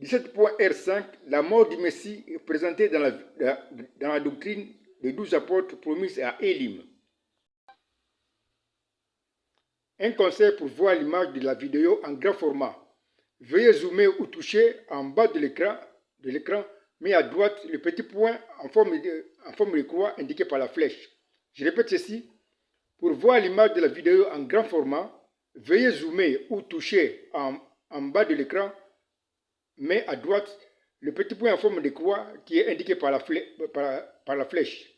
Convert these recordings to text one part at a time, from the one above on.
17.R5, la mort du Messie est présentée dans la doctrine des 12 apôtres promise à Élim. Un conseil pour voir l'image de la vidéo en grand format. Veuillez zoomer ou toucher en bas de l'écran, mais à droite le petit point en forme de croix indiqué par la flèche. Je répète ceci. Pour voir l'image de la vidéo en grand format, veuillez zoomer ou toucher en bas de l'écran, mais à droite, le petit point en forme de croix qui est indiqué par la flèche.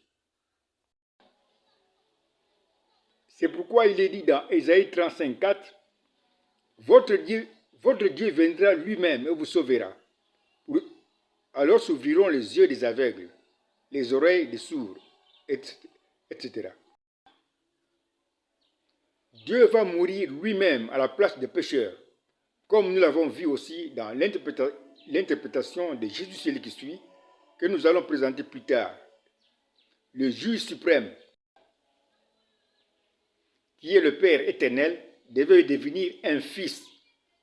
C'est pourquoi il est dit dans Ésaïe 35.4, votre Dieu viendra lui-même et vous sauvera. Alors s'ouvriront les yeux des aveugles, les oreilles des sourds, etc. Dieu va mourir lui-même à la place des pécheurs, comme nous l'avons vu aussi dans l'interprétation de Jésus celui qui suit, que nous allons présenter plus tard. Le juge suprême, qui est le Père éternel, devait devenir un fils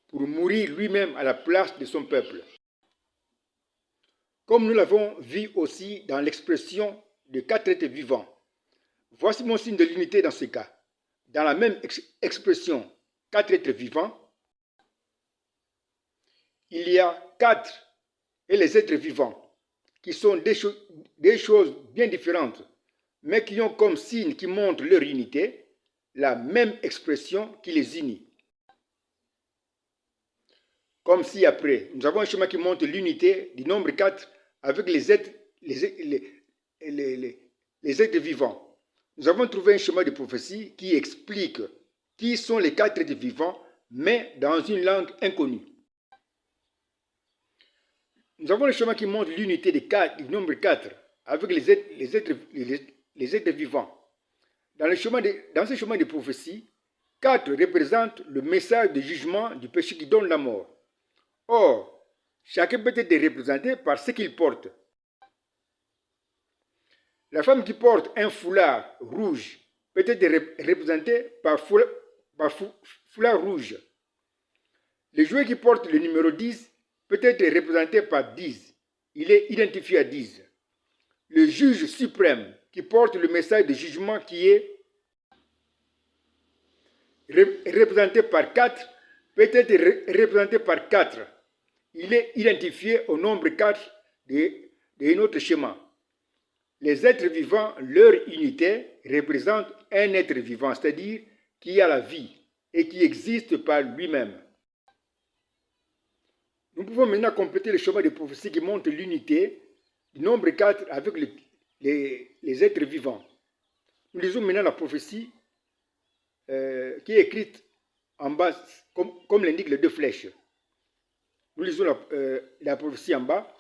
pour mourir lui-même à la place de son peuple. Comme nous l'avons vu aussi dans l'expression de 4 êtres vivants. Voici mon signe de l'unité dans ce cas. Dans la même expression, 4 êtres vivants, il y a 4 et les êtres vivants, qui sont des choses bien différentes, mais qui ont comme signe qui montre leur unité, la même expression qui les unit. Comme si après, nous avons un schéma qui montre l'unité du nombre 4 avec les êtres vivants. Nous avons trouvé un schéma de prophétie qui explique qui sont les 4 êtres vivants, mais dans une langue inconnue. Nous avons le schéma qui montre l'unité du nombre 4 avec les êtres vivants. Dans ce schéma de prophétie, 4 représente le message de jugement du péché qui donne la mort. Or, chacun peut être représenté par ce qu'il porte. La femme qui porte un foulard rouge peut être représentée par foulard rouge. Le joueur qui porte le numéro 10 peut être représenté par 10. Il est identifié à 10. Le juge suprême qui porte le message de jugement qui est représenté par 4 peut être représenté par 4. Il est identifié au nombre 4 de notre schéma. Les êtres vivants, leur unité, représente un être vivant, c'est-à-dire qui a la vie et qui existe par lui-même. Nous pouvons maintenant compléter le schéma de prophétie qui montre l'unité du nombre 4 avec les êtres vivants. Nous lisons maintenant la prophétie qui est écrite en bas, comme l'indiquent les 2 flèches. Nous lisons la prophétie en bas.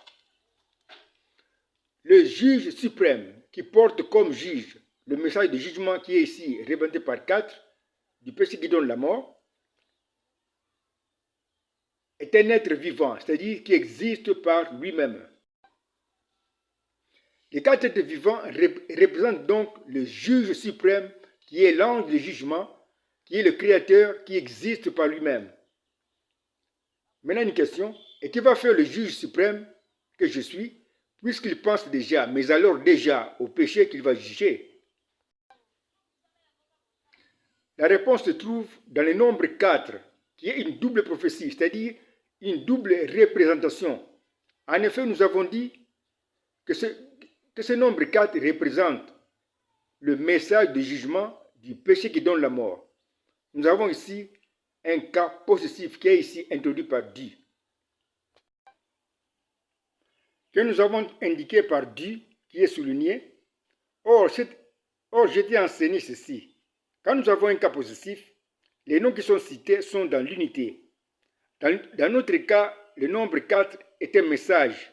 Le juge suprême qui porte comme juge le message de jugement qui est ici représenté par 4 du péché qui donne la mort est un être vivant, c'est-à-dire qui existe par lui-même. Les 4 êtres vivants représentent donc le juge suprême qui est l'ange de jugement, qui est le créateur qui existe par lui-même. Maintenant une question, et que va faire le juge suprême que je suis, puisqu'il pense déjà, mais alors déjà, au péché qu'il va juger? La réponse se trouve dans le nombre 4, qui est une double prophétie, c'est-à-dire une double représentation. En effet, nous avons dit que ce nombre 4 représente le message de jugement du péché qui donne la mort. Nous avons ici un cas possessif qui est ici introduit par Dieu, que nous avons indiqué par Dieu, qui est souligné. Or, je t'ai enseigné ceci. Quand nous avons un cas possessif, les noms qui sont cités sont dans l'unité. Dans notre cas, le nombre 4 est un message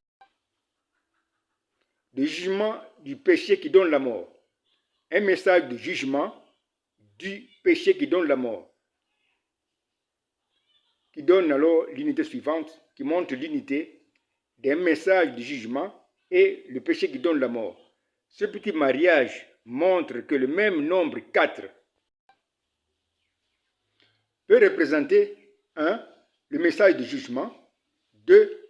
de jugement du péché qui donne la mort. Un message de jugement du péché qui donne la mort. Qui donne alors l'unité suivante, qui montre l'unité d'un message de jugement et le péché qui donne la mort. Ce petit mariage montre que le même nombre 4 peut représenter 1. Le message de jugement, 2.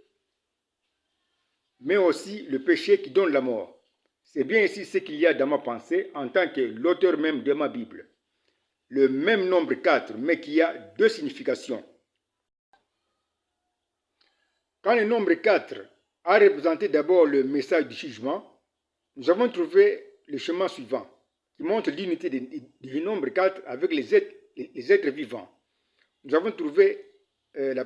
mais aussi le péché qui donne la mort. C'est bien ici ce qu'il y a dans ma pensée en tant que l'auteur même de ma Bible. Le même nombre 4, mais qui a deux significations. Quand le nombre 4 a représenté d'abord le message du jugement, nous avons trouvé le chemin suivant, qui montre l'unité du nombre 4 avec les êtres vivants. Nous avons trouvé la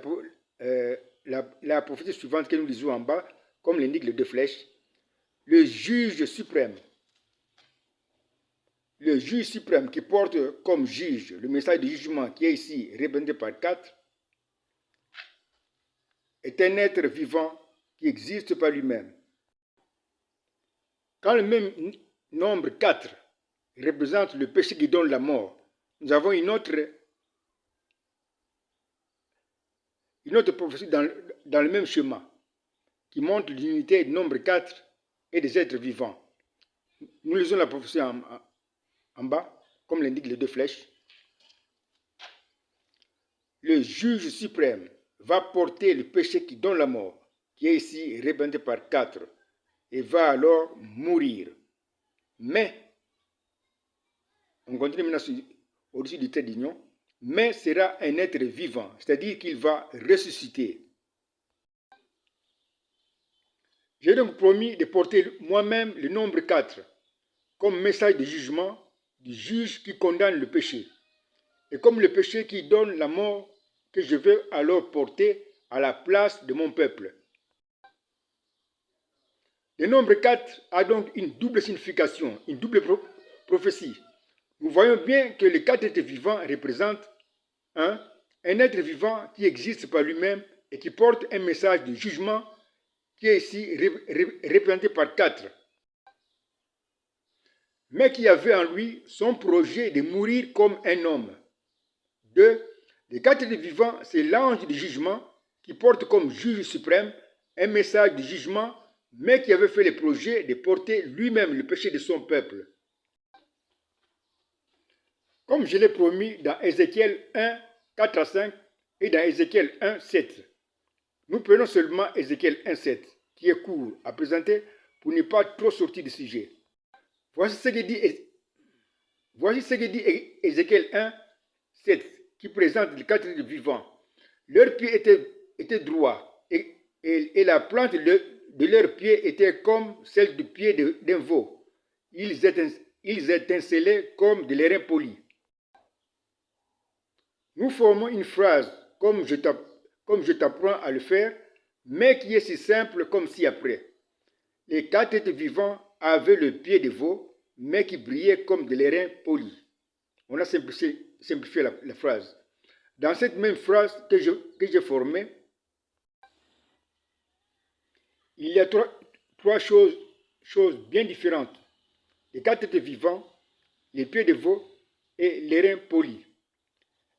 prophétie suivante que nous lisons en bas, comme l'indiquent les deux flèches. Le juge suprême. Le juge suprême qui porte comme juge le message du jugement qui est ici représenté par 4 est un être vivant qui existe par lui-même. Quand le même nombre 4 représente le péché qui donne la mort, nous avons une autre prophétie dans le même schéma qui montre l'unité du nombre 4 et des êtres vivants. Nous lisons la prophétie en bas, comme l'indiquent les deux flèches. Le juge suprême va porter le péché qui donne la mort, qui est ici représenté par 4, et va alors mourir. Mais, on continue maintenant au-dessus du trait d'union, mais sera un être vivant, c'est-à-dire qu'il va ressusciter. J'ai donc promis de porter moi-même le nombre 4 comme message de jugement du juge qui condamne le péché, et comme le péché qui donne la mort que je veux alors porter à la place de mon peuple. Le nombre 4 a donc une double signification, une double prophétie. Nous voyons bien que les 4 êtres vivants représentent un être vivant qui existe par lui-même et qui porte un message de jugement qui est ici représenté par 4, mais qui avait en lui son projet de mourir comme un homme. 2. Les 4 êtres vivants, c'est l'ange du jugement qui porte comme juge suprême un message de jugement, mais qui avait fait le projet de porter lui-même le péché de son peuple. Comme je l'ai promis dans Ézéchiel 1, 4 à 5 et dans Ézéchiel 1, 7. Nous prenons seulement Ézéchiel 1, 7, qui est court à présenter pour ne pas trop sortir du sujet. Voici ce que dit Ézéchiel 1, 7, qui présente les 4 êtres vivants. Leurs pieds étaient droits et la plante de leurs pieds était comme celle du pied d'un veau. Ils étincelaient comme de l'airain poli. Nous formons une phrase comme je t'apprends à le faire, mais qui est si simple comme ci-après. Les 4 êtres vivants avaient le pied de veau, mais qui brillait comme de l'airain poli. On a simplifié la phrase. Dans cette même phrase que j'ai formée, il y a trois choses bien différentes. Les 4 êtres vivants, les pieds de veau et l'airain poli.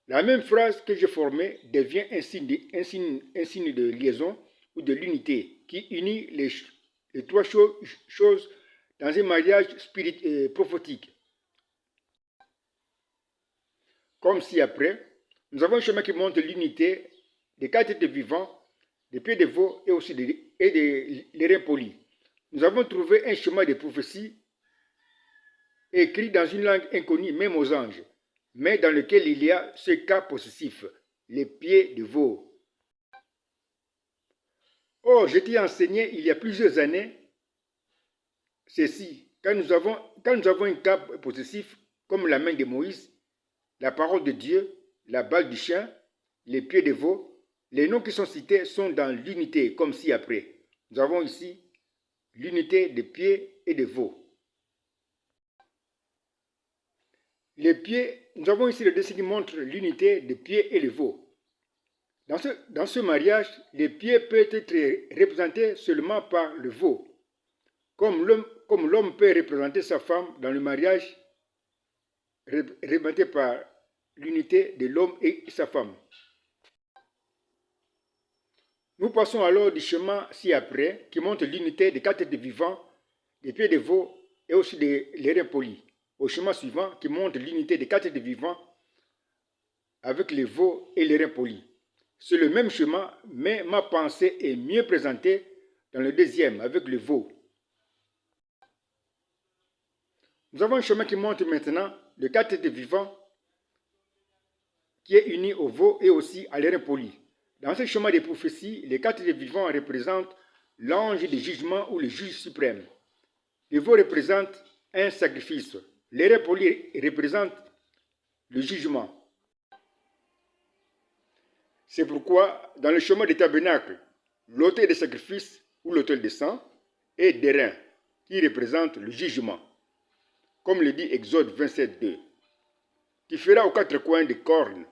La même phrase que j'ai formée devient un signe de liaison ou de l'unité qui unit les 3 choses dans un mariage prophétique. Comme si après, nous avons un chemin qui montre l'unité des 4 êtres vivants, des pieds de veau et aussi de l'airain poli. Nous avons trouvé un chemin de prophétie écrit dans une langue inconnue même aux anges, mais dans lequel il y a ce cas possessif, les pieds de veau. Or, je t'ai enseigné il y a plusieurs années ceci, quand nous avons un cas possessif comme la main de Moïse, la parole de Dieu, la balle du chien, les pieds de veau, les noms qui sont cités sont dans l'unité, comme ci-après. Nous avons ici l'unité des pieds et des veaux. Les pieds, nous avons ici le dessin qui montre l'unité des pieds et des veaux. Dans ce mariage, les pieds peuvent être représentés seulement par le veau, comme l'homme peut représenter sa femme dans le mariage, représenté par l'unité de l'homme et sa femme. Nous passons alors du chemin ci-après qui montre l'unité des 4 êtres vivants, des pieds de veau et aussi de l'airain poli, au chemin suivant qui montre l'unité des 4 êtres vivants avec les veaux et l'airain poli. C'est le même chemin, mais ma pensée est mieux présentée dans le deuxième avec le veau. Nous avons un chemin qui monte maintenant de 4 êtres vivants qui est uni au veau et aussi à l'airain poli. Dans ce chemin des prophéties, les 4 êtres vivants représentent l'ange du jugement ou le juge suprême. Le veau représente un sacrifice. L'airain poli représente le jugement. C'est pourquoi, dans le chemin des tabernacles, l'autel de sacrifice ou l'autel de sang est d'airain, qui représente le jugement. Comme le dit Exode 27, 2. Tu feras aux 4 coins des cornes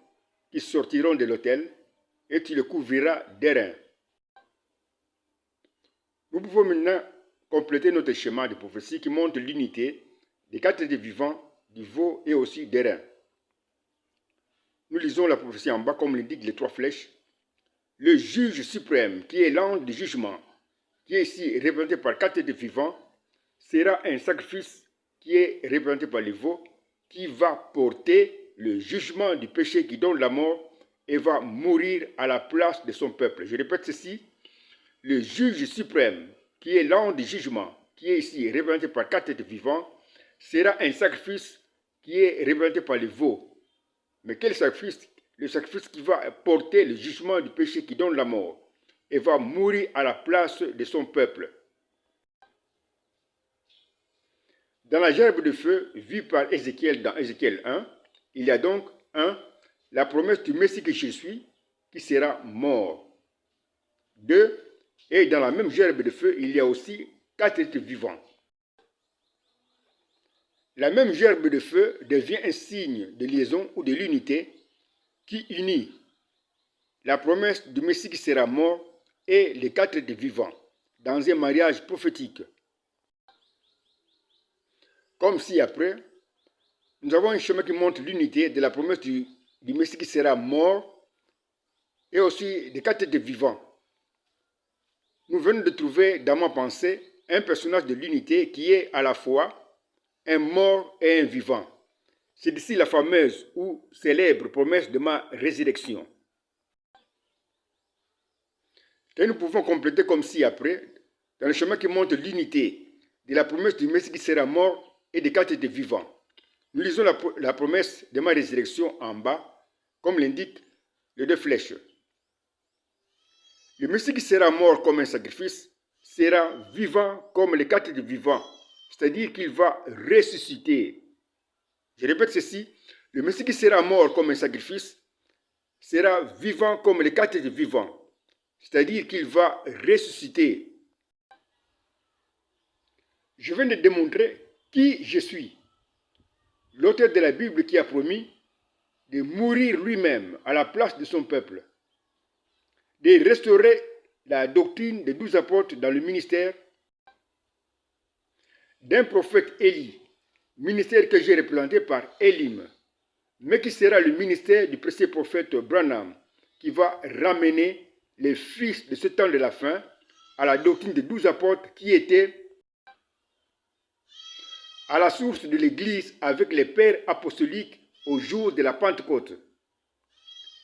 qui sortiront de l'autel et tu le couvriras d'airain. Nous pouvons maintenant compléter notre schéma de prophétie qui montre l'unité des 4 êtres vivants, du veau et aussi d'airain. Nous lisons la prophétie en bas comme l'indiquent les 3 flèches. Le juge suprême, qui est l'ange du jugement, qui est ici représenté par 4 êtres vivants, sera un sacrifice qui est représenté par le veau, qui va porter le jugement du péché qui donne la mort et va mourir à la place de son peuple. Je répète ceci, le juge suprême, qui est l'ange du jugement, qui est ici représenté par 4 êtres vivants, sera un sacrifice qui est représenté par le veau. Mais quel sacrifice? Le sacrifice qui va porter le jugement du péché qui donne la mort et va mourir à la place de son peuple. Dans la gerbe de feu vue par Ézéchiel dans Ézéchiel 1, il y a donc 1. La promesse du Messie que je suis, qui sera mort. 2. Et dans la même gerbe de feu, il y a aussi 4 êtres vivants. La même gerbe de feu devient un signe de liaison ou de l'unité qui unit la promesse du Messie qui sera mort et les 4 êtres vivants dans un mariage prophétique. Comme si après, nous avons un chemin qui montre l'unité de la promesse du Messie qui sera mort et aussi des 4 êtres vivants. Nous venons de trouver dans ma pensée un personnage de l'unité qui est à la fois un mort et un vivant. C'est d'ici la fameuse ou célèbre promesse de ma résurrection. Et nous pouvons compléter comme si après, dans le chemin qui montre l'unité de la promesse du Messie qui sera mort et des 4 êtres vivants. Nous lisons la promesse de ma résurrection en bas, comme l'indiquent les 2 flèches. Le Messie qui sera mort comme un sacrifice sera vivant comme les 4 êtres vivants, c'est-à-dire qu'il va ressusciter. Je répète ceci, le Messie qui sera mort comme un sacrifice sera vivant comme les 4 êtres vivants, c'est-à-dire qu'il va ressusciter. Je viens de démontrer qui je suis. L'auteur de la Bible qui a promis de mourir lui-même à la place de son peuple, de restaurer la doctrine des 12 apôtres dans le ministère d'un prophète Élie, ministère que j'ai représenté par Élim, mais qui sera le ministère du précieux prophète Branham, qui va ramener les fils de ce temps de la fin à la doctrine des 12 apôtres qui étaient à la source de l'Église avec les pères apostoliques au jour de la Pentecôte.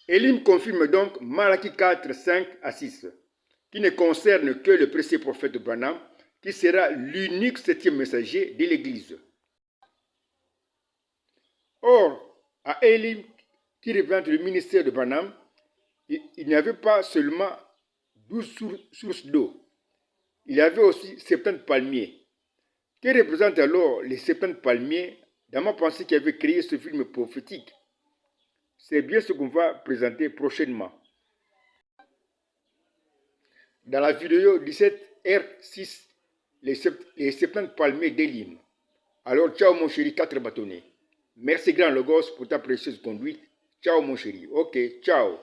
Élim confirme donc Malachie 4, 5 à 6, qui ne concerne que le précieux prophète Branham, qui sera l'unique 7e messager de l'Église. Or, à Élim, qui représente le ministère de Branham, il n'y avait pas seulement 12 sources d'eau, il y avait aussi 70 palmiers. Que représentent alors les 70 palmiers dans ma pensée qui avait créé ce film prophétique? C'est bien ce qu'on va présenter prochainement. Dans la vidéo 17R6, les 70 palmiers d'Élim. Alors, ciao mon chéri, 4 bâtonnets. Merci grand Logos pour ta précieuse conduite. Ciao mon chéri. Ok, ciao.